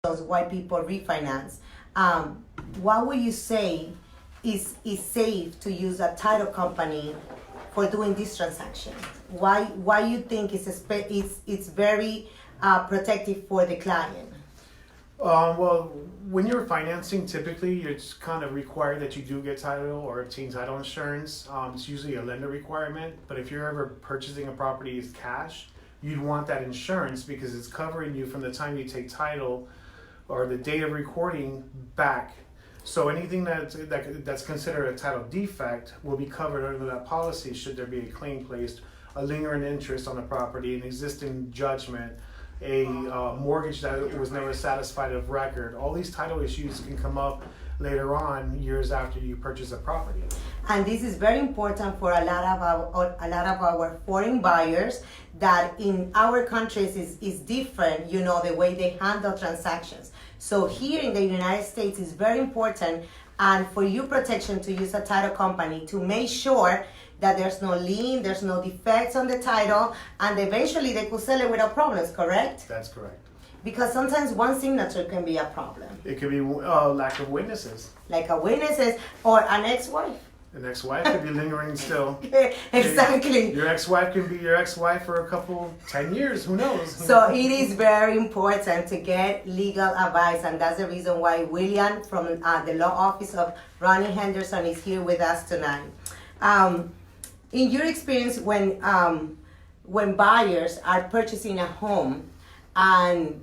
why people refinance. What would you say is safe to use a title company for doing this transaction? Why you think it's very protective for the client? Well, when you're financing, typically it's kind of required that you do get title or obtain title insurance. It's usually a lender requirement, but if you're ever purchasing a property as cash, you'd want that insurance because it's covering you from the time you take title or the date of recording back. So anything that's considered a title defect will be covered under that policy should there be a claim placed, a lingering interest on the property, an existing judgment, a mortgage that was never satisfied of record. All these title issues can come up later on, years after you purchase a property. And this is very important for a lot of our foreign buyers that in our countries is different, the way they handle transactions. So here in the United States is very important, and for your protection to use a title company to make sure that there's no lien, there's no defects on the title, and eventually they could sell it without problems, correct? That's correct. Because sometimes one signature can be a problem. It could be lack of witnesses. Like a witnesses or an ex-wife. An ex-wife could be lingering still. Exactly. Your ex-wife can be your ex-wife for 10 years, who knows? So it is very important to get legal advice, and that's the reason why William from the law office of Ronnie Henderson is here with us tonight. In your experience, when buyers are purchasing a home, and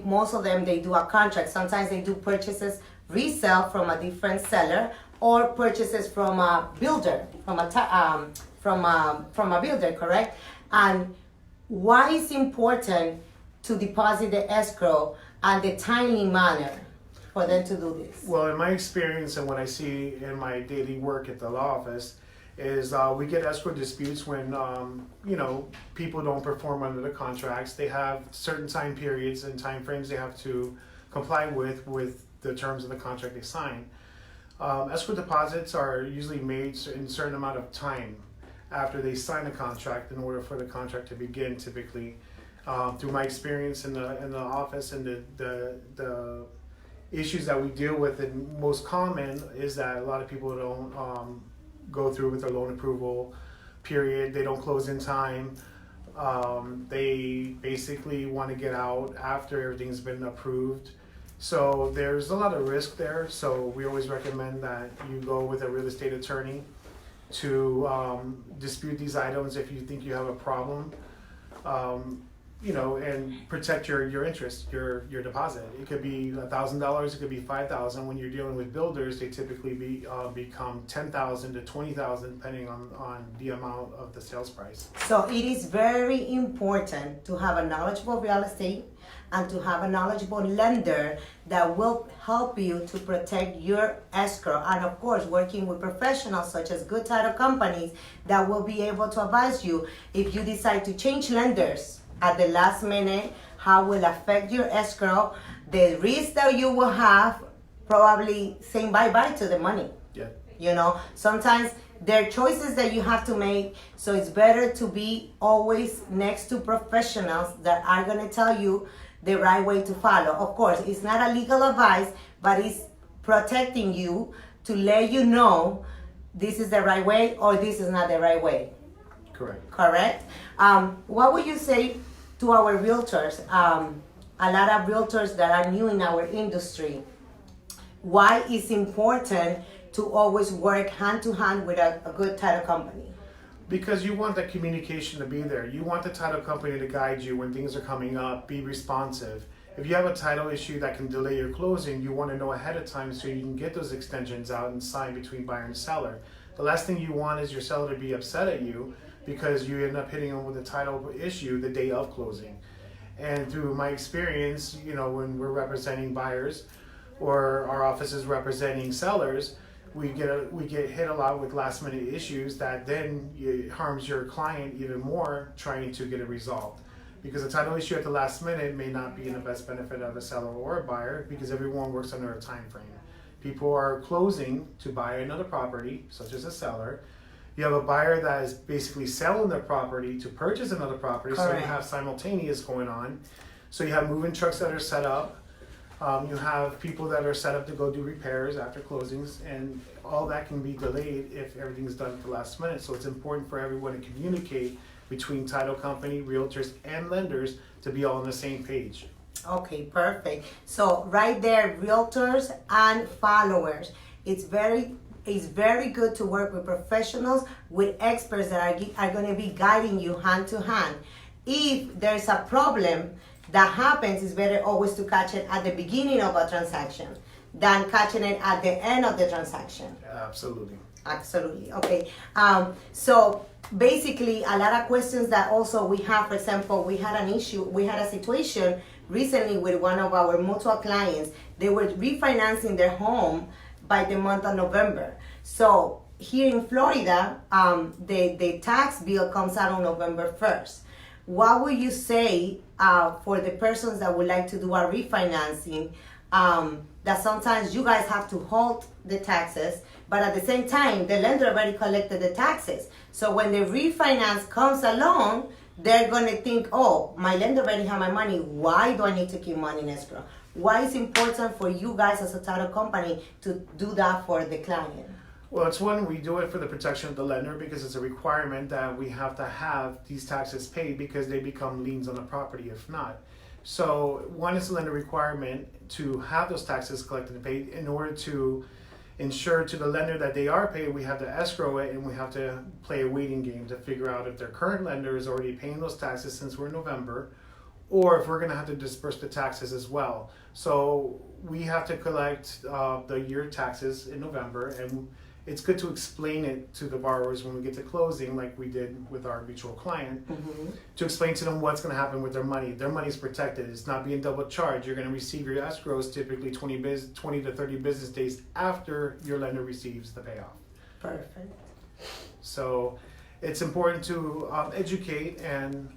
most of them do a contract. Sometimes they do purchases resale from a different seller or purchases from a builder, from a builder, correct? And why is important to deposit the escrow and the timely manner for them to do this? Well, in my experience and what I see in my daily work at the law office is we get escrow disputes when people don't perform under the contracts. They have certain time periods and time frames they have to comply with the terms of the contract they sign. Escrow deposits are usually made in a certain amount of time after they sign the contract in order for the contract to begin. Typically, through my experience in the office and the issues that we deal with, and most common is that a lot of people don't go through with their loan approval period. They don't close in time. They basically want to get out after everything's been approved. So there's a lot of risk there. So we always recommend that you go with a real estate attorney to dispute these items if you think you have a problem. And protect your interest, your deposit. It could be $1,000, it could be $5,000. When you're dealing with builders, they typically become $10,000 to $20,000 depending on the amount of the sales price. So it is very important to have a knowledgeable real estate and to have a knowledgeable lender that will help you to protect your escrow, and of course working with professionals such as good title companies that will be able to advise you if you decide to change lenders at the last minute, how will affect your escrow, the risk that you will have, probably saying bye-bye to the money. Yeah. Sometimes there are choices that you have to make, so it's better to be always next to professionals that are going to tell you the right way to follow. Of course, it's not a legal advice, but it's protecting you to let you know this is the right way or this is not the right way. Correct? What would you say to our realtors? A lot of realtors that are new in our industry, why it's important to always work hand to hand with a good title company? Because you want that communication to be there. You want the title company to guide you when things are coming up, be responsive. If you have a title issue that can delay your closing, you want to know ahead of time so you can get those extensions out and sign between buyer and seller. The last thing you want is your seller to be upset at you because you end up hitting them with a title issue the day of closing. And through my experience, when we're representing buyers or our office is representing sellers, we get hit a lot with last minute issues that then it harms your client even more trying to get it resolved. Because a title issue at the last minute may not be in the best benefit of a seller or a buyer because everyone works under a time frame. People are closing to buy another property, such as a seller. You have a buyer that is basically selling their property to purchase another property. Correct. So you have simultaneous going on. So you have moving trucks that are set up. You have people that are set up to go do repairs after closings, and all that can be delayed if everything's done at the last minute. So it's important for everyone to communicate between title company, realtors, and lenders to be all on the same page. Okay, perfect. So right there, realtors and followers. It's very good to work with professionals, with experts that are going to be guiding you hand to hand. If there's a problem that happens, it's better always to catch it at the beginning of a transaction than catching it at the end of the transaction. Absolutely. Absolutely. Okay. So basically, a lot of questions that also we have, for example, we had a situation recently with one of our mutual clients. They were refinancing their home by the month of November. So here in Florida, the tax bill comes out on November 1st. What would you say for the persons that would like to do a refinancing, that sometimes you guys have to hold the taxes, but at the same time, the lender already collected the taxes. So when the refinance comes along, they're going to think, oh, my lender already have my money. Why do I need to keep money in escrow? Why is it important for you guys as a title company to do that for the client? Well, it's one, we do it for the protection of the lender because it's a requirement that we have to have these taxes paid because they become liens on the property if not. So one is the lender requirement to have those taxes collected and paid. In order to ensure to the lender that they are paid, we have to escrow it and we have to play a waiting game to figure out if their current lender is already paying those taxes since we're in November, or if we're going to have to disperse the taxes as well. So we have to collect the year taxes in November, and it's good to explain it to the borrowers when we get to closing, like we did with our mutual client, to explain to them what's going to happen with their money. Their money is protected. It's not being double charged. You're going to receive your escrows typically 20 to 30 business days after your lender receives the payoff. Perfect. So it's important to educate and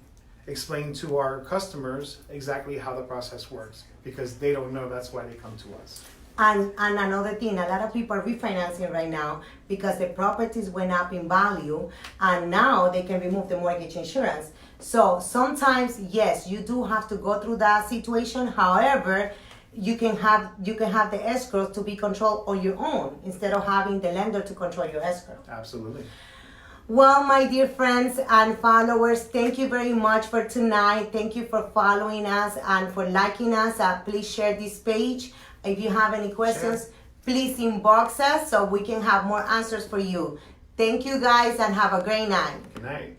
explain to our customers exactly how the process works because they don't know. That's why they come to us. And another thing, a lot of people are refinancing right now because the properties went up in value and now they can remove the mortgage insurance. So sometimes, yes, you do have to go through that situation. However, you can have the escrow to be controlled on your own instead of having the lender to control your escrow. Absolutely. Well, my dear friends and followers, thank you very much for tonight. Thank you for following us and for liking us. Please share this page. If you have any questions, please inbox us so we can have more answers for you. Thank you guys and have a great night. Good night.